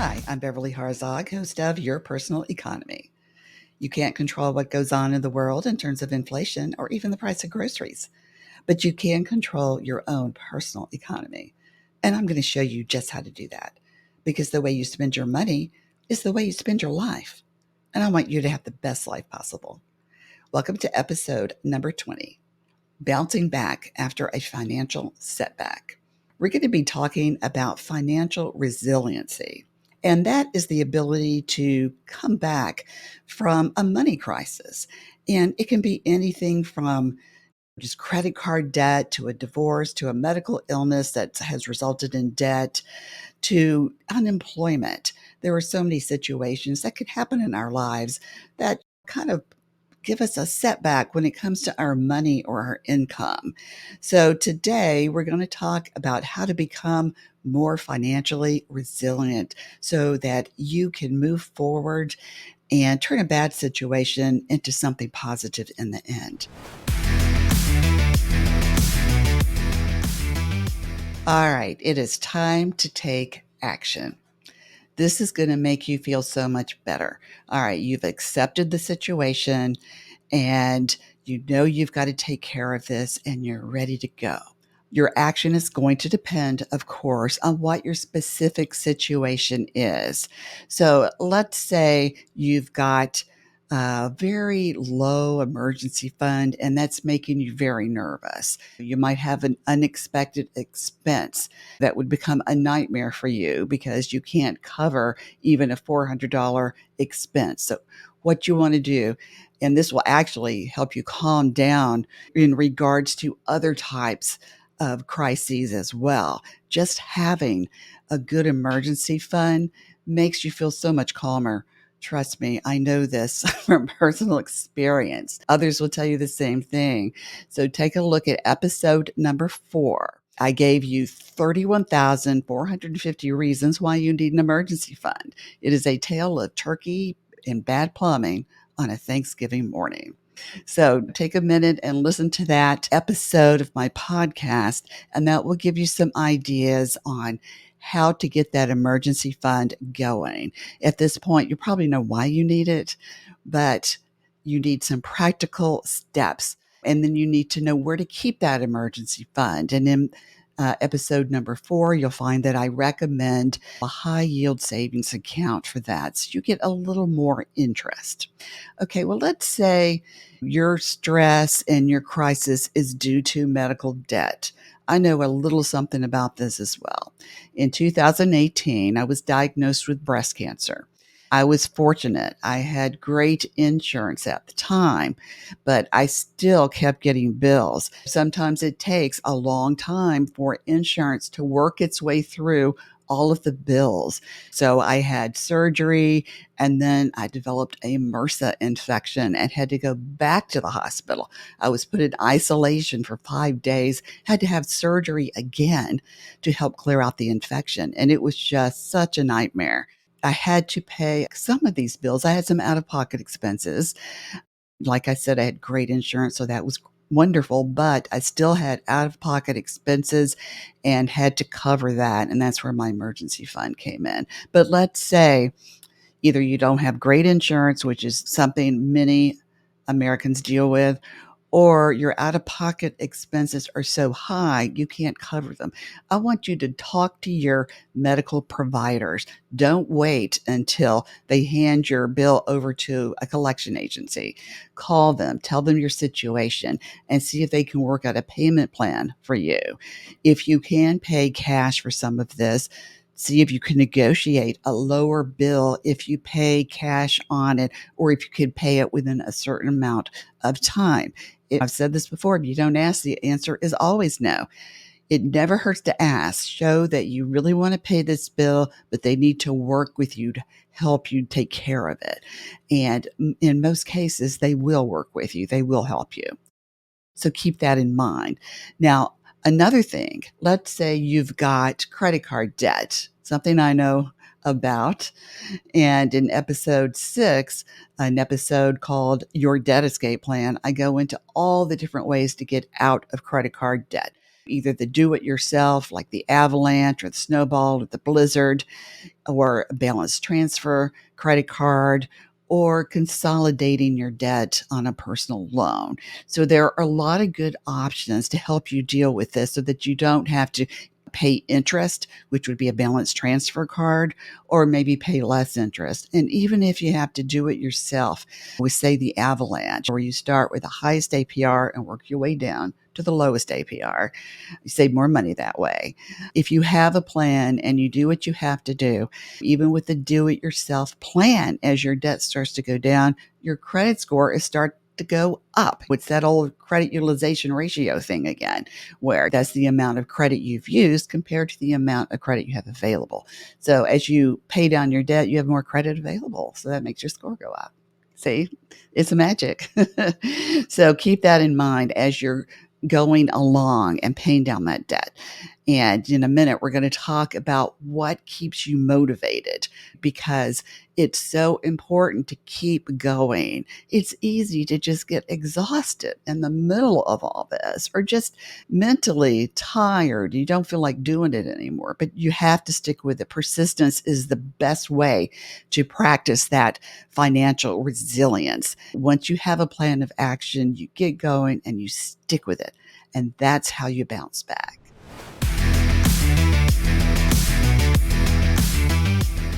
Hi, I'm Beverly Harzog, host of Your Personal Economy. You can't control what goes on in the world in terms of inflation or even the price of groceries, but you can control your own personal economy. And I'm going to show you just how to do that because the way you spend your money is the way you spend your life. And I want you to have the best life possible. Welcome to episode number 20, Bouncing Back After a Financial Setback. We're going to be talking about financial resiliency. And that is the ability to come back from a money crisis. And it can be anything from just credit card debt to a divorce to a medical illness that has resulted in debt to unemployment. There are so many situations that could happen in our lives that kind of give us a setback when it comes to our money or our income. So today we're going to talk about how to become more financially resilient so that you can move forward and turn a bad situation into something positive in the end. All right, it is time to take action. This is going to make you feel so much better. All right, you've accepted the situation and you know you've got to take care of this and you're ready to go. Your action is going to depend, of course, on what your specific situation is. So let's say you've got a very low emergency fund and that's making you very nervous. You might have an unexpected expense that would become a nightmare for you because you can't cover even a $400 expense. So what you want to do, and this will actually help you calm down in regards to other types of crises as well. Just having a good emergency fund makes you feel so much calmer. Trust me, I know this from personal experience. Others will tell you the same thing. So take a look at episode number 4. I gave you 31,450 reasons why you need an emergency fund. It is a tale of turkey and bad plumbing on a Thanksgiving morning. So take a minute and listen to that episode of my podcast, and that will give you some ideas on how to get that emergency fund going. At this point, you probably know why you need it, but you need some practical steps. And then you need to know where to keep that emergency fund. And in episode number 4, you'll find that I recommend a high yield savings account for that. So you get a little more interest. Okay, well, let's say your stress and your crisis is due to medical debt. I know a little something about this as well. In 2018, I was diagnosed with breast cancer. I was fortunate. I had great insurance at the time, but I still kept getting bills. Sometimes it takes a long time for insurance to work its way through all of the bills. So I had surgery and then I developed a MRSA infection and had to go back to the hospital. I was put in isolation for 5 days, had to have surgery again to help clear out the infection. And it was just such a nightmare. I had to pay some of these bills. I had some out of pocket expenses. Like I said, I had great insurance, so that was wonderful, but I still had out of pocket expenses and had to cover that. And that's where my emergency fund came in. But let's say either you don't have great insurance, which is something many Americans deal with, or your out of pocket expenses are so high you can't cover them. I want you to talk to your medical providers. Don't wait until they hand your bill over to a collection agency. Call them, tell them your situation, and see if they can work out a payment plan for you. If you can pay cash for some of this, see if you can negotiate a lower bill if you pay cash on it, or if you could pay it within a certain amount of time. I've said this before, if you don't ask, the answer is always no. It never hurts to ask. Show that you really want to pay this bill, but they need to work with you to help you take care of it. And in most cases, they will work with you. They will help you. So keep that in mind. Now, another thing, let's say you've got credit card debt, something I know about. And in episode 6, an episode called Your Debt Escape Plan, I go into all the different ways to get out of credit card debt. either the do it yourself, like the avalanche or the snowball or the blizzard, or a balance transfer, credit card, or consolidating your debt on a personal loan. So there are a lot of good options to help you deal with this so that you don't have to pay interest, which would be a balance transfer card, or maybe pay less interest. And even if you have to do it yourself, we say the avalanche, where you start with the highest APR and work your way down to the lowest APR. You save more money that way. If you have a plan and you do what you have to do, even with the do it yourself plan, as your debt starts to go down, your credit score is start to go up. It's that old credit utilization ratio thing again, where that's the amount of credit you've used compared to the amount of credit you have available. So as you pay down your debt, you have more credit available. So that makes your score go up. See, it's a magic. So keep that in mind as you're going along and paying down that debt. And in a minute, we're going to talk about what keeps you motivated, because it's so important to keep going. It's easy to just get exhausted in the middle of all this, or just mentally tired. You don't feel like doing it anymore, but you have to stick with it. Persistence is the best way to practice that financial resilience. Once you have a plan of action, you get going and you stick with it. And that's how you bounce back.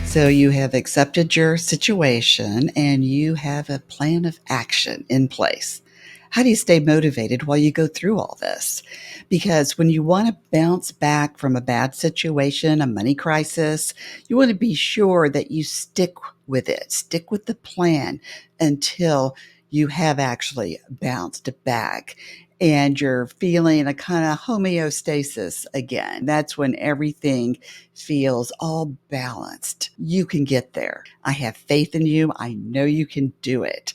So you have accepted your situation and you have a plan of action in place. How do you stay motivated while you go through all this? Because when you want to bounce back from a bad situation, a money crisis, you want to be sure that you stick with it, stick with the plan until you have actually bounced back and you're feeling a kind of homeostasis again. That's when everything feels all balanced. You can get there. I have faith in you. I know you can do it.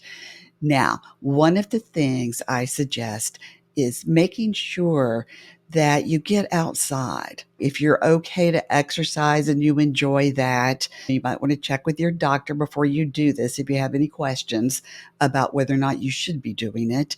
Now, one of the things I suggest is making sure that you get outside. If you're okay to exercise and you enjoy that, you might want to check with your doctor before you do this if you have any questions about whether or not you should be doing it.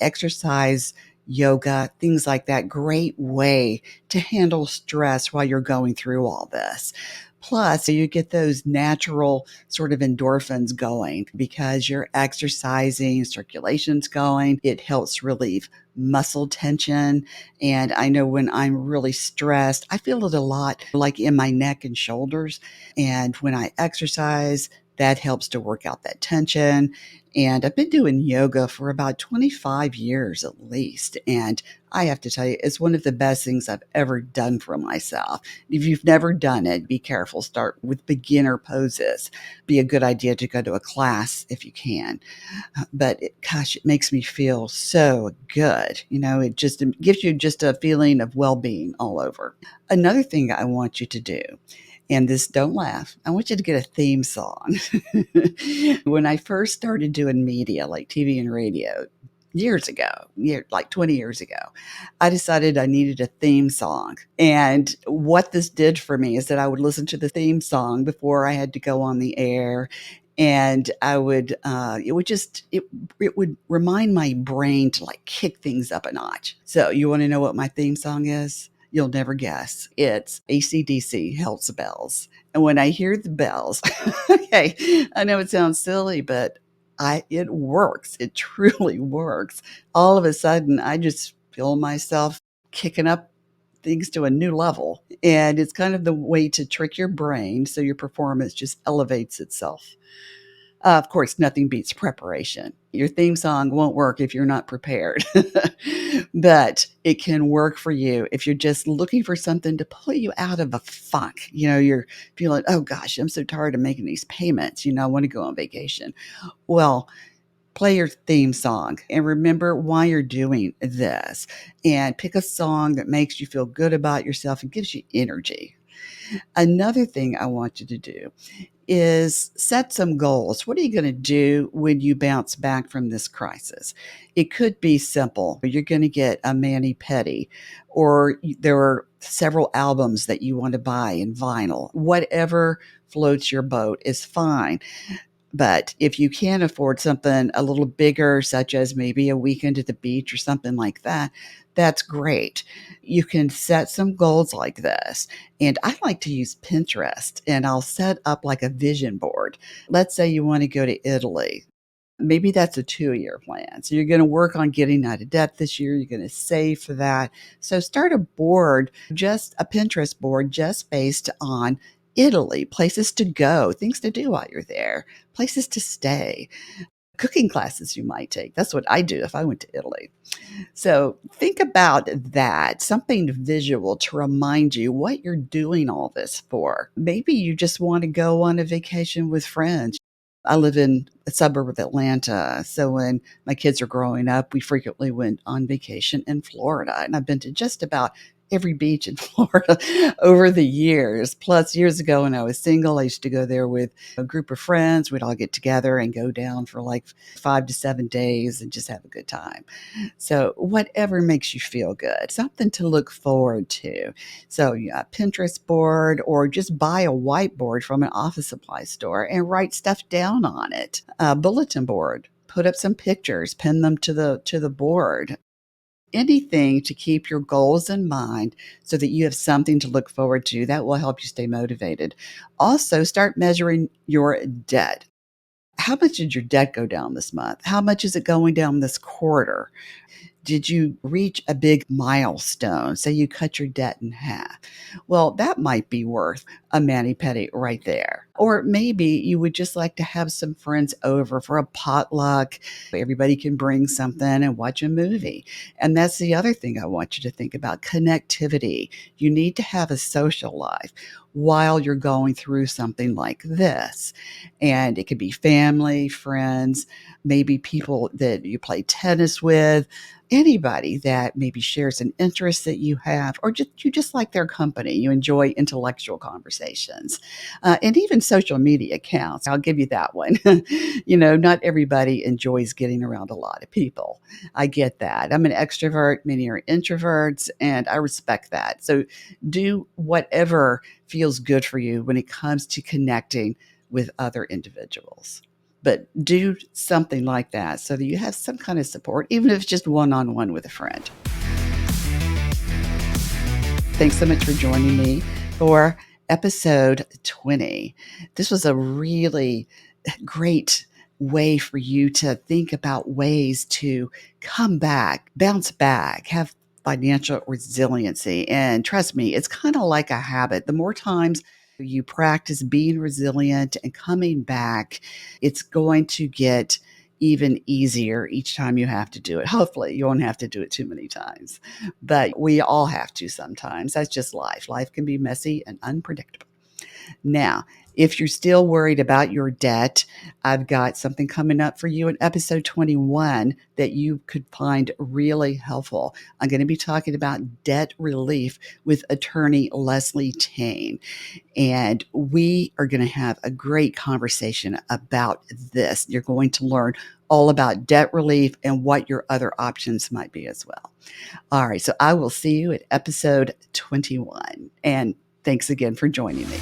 Exercise, yoga, things like that. Great way to handle stress while you're going through all this. Plus, you get those natural sort of endorphins going because you're exercising, circulation's going. It helps relieve muscle tension. And I know when I'm really stressed, I feel it a lot like in my neck and shoulders. And when I exercise, that helps to work out that tension. And I've been doing yoga for about 25 years at least. And I have to tell you, it's one of the best things I've ever done for myself. If you've never done it, be careful. Start with beginner poses. Be a good idea to go to a class if you can. But gosh, it makes me feel so good. It gives you just a feeling of well-being all over. Another thing I want you to do, and this, don't laugh, I want you to get a theme song. When I first started doing media like TV and radio years ago, like 20 years ago, I decided I needed a theme song. And what this did for me is that I would listen to the theme song before I had to go on the air. And I would, it would remind my brain to like kick things up a notch. So you want to know what my theme song is? You'll never guess. It's AC/DC, Hells Bells. And when I hear the bells, okay, I know it sounds silly, but it works. It truly works. All of a sudden, I just feel myself kicking up things to a new level. And it's kind of the way to trick your brain so your performance just elevates itself. Of course, nothing beats preparation. Your theme song won't work if you're not prepared, but it can work for you if you're just looking for something to pull you out of a funk. You're feeling, oh gosh, I'm so tired of making these payments. I want to go on vacation. Well, play your theme song and remember why you're doing this, and pick a song that makes you feel good about yourself and gives you energy. Another thing I want you to do is set some goals. What are you going to do when you bounce back from this crisis? It could be simple. You're going to get a mani-pedi, or there are several albums that you want to buy in vinyl. Whatever floats your boat is fine. But if you can afford something a little bigger, such as maybe a weekend at the beach or something like that, that's great. You can set some goals like this. And I like to use Pinterest and I'll set up like a vision board. Let's say you want to go to Italy. Maybe that's a 2-year plan. So you're going to work on getting out of debt this year. You're going to save for that. So start a board, just a Pinterest board, just based on Italy, places to go, things to do while you're there, places to stay, cooking classes you might take. That's what I do if I went to Italy. So think about that, something visual to remind you what you're doing all this for. Maybe you just want to go on a vacation with friends. I live in a suburb of Atlanta. So when my kids are growing up, we frequently went on vacation in Florida. And I've been to just about every beach in Florida over the years. Plus, years ago when I was single, I used to go there with a group of friends. We'd all get together and go down for like 5 to 7 days and just have a good time. So, whatever makes you feel good, something to look forward to. So, yeah, a Pinterest board or just buy a whiteboard from an office supply store and write stuff down on it. A bulletin board, put up some pictures, pin them to the board. Anything to keep your goals in mind so that you have something to look forward to that will help you stay motivated. Also, start measuring your debt. How much did your debt go down this month? How much is it going down this quarter? Did you reach a big milestone? Say you cut your debt in half. Well, that might be worth a mani pedi right there. Or maybe you would just like to have some friends over for a potluck. Everybody can bring something and watch a movie. And that's the other thing I want you to think about, connectivity. You need to have a social life while you're going through something like this. And it could be family, friends, maybe people that you play tennis with, anybody that maybe shares an interest that you have, or just you just like their company. You enjoy intellectual conversations, and even social media accounts. I'll give you that one. Not everybody enjoys getting around a lot of people. I get that. I'm an extrovert. Many are introverts, and I respect that. So do whatever feels good for you when it comes to connecting with other individuals. But do something like that so that you have some kind of support, even if it's just one-on-one with a friend. Thanks so much for joining me for episode 20. This was a really great way for you to think about ways to come back, bounce back, have financial resiliency. And trust me, it's kind of like a habit. The more times you practice being resilient and coming back, it's going to get even easier each time you have to do it. Hopefully, you won't have to do it too many times, but we all have to sometimes. That's just life. Life can be messy and unpredictable. Now, if you're still worried about your debt, I've got something coming up for you in episode 21 that you could find really helpful. I'm going to be talking about debt relief with attorney Leslie Tane. And we are going to have a great conversation about this. You're going to learn all about debt relief and what your other options might be as well. All right, so I will see you at episode 21. And thanks again for joining me.